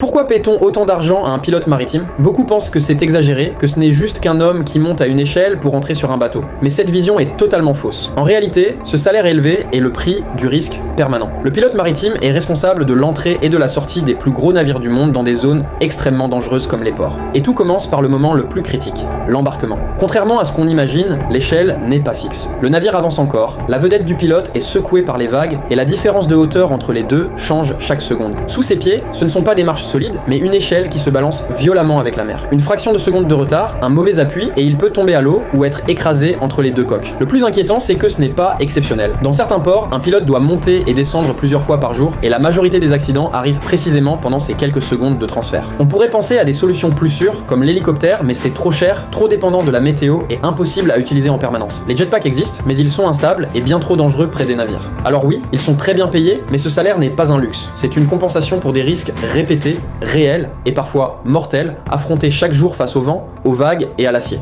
Pourquoi paie-t-on autant d'argent à un pilote maritime? Beaucoup pensent que c'est exagéré, que ce n'est juste qu'un homme qui monte à une échelle pour entrer sur un bateau. Mais cette vision est totalement fausse. En réalité, ce salaire élevé est le prix du risque permanent. Le pilote maritime est responsable de l'entrée et de la sortie des plus gros navires du monde dans des zones extrêmement dangereuses comme les ports. Et tout commence par le moment le plus critique, l'embarquement. Contrairement à ce qu'on imagine, l'échelle n'est pas fixe. Le navire avance encore, la vedette du pilote est secouée par les vagues et la différence de hauteur entre les deux change chaque seconde. Sous ses pieds, ce ne sont pas des marches solide, mais une échelle qui se balance violemment avec la mer. Une fraction de seconde de retard, un mauvais appui, et il peut tomber à l'eau ou être écrasé entre les deux coques. Le plus inquiétant, c'est que ce n'est pas exceptionnel. Dans certains ports, un pilote doit monter et descendre plusieurs fois par jour, et la majorité des accidents arrivent précisément pendant ces quelques secondes de transfert. On pourrait penser à des solutions plus sûres, comme l'hélicoptère, mais c'est trop cher, trop dépendant de la météo et impossible à utiliser en permanence. Les jetpacks existent, mais ils sont instables et bien trop dangereux près des navires. Alors oui, ils sont très bien payés, mais ce salaire n'est pas un luxe. C'est une compensation pour des risques répétés, réels et parfois mortels, affrontés chaque jour face au vent, aux vagues et à l'acier.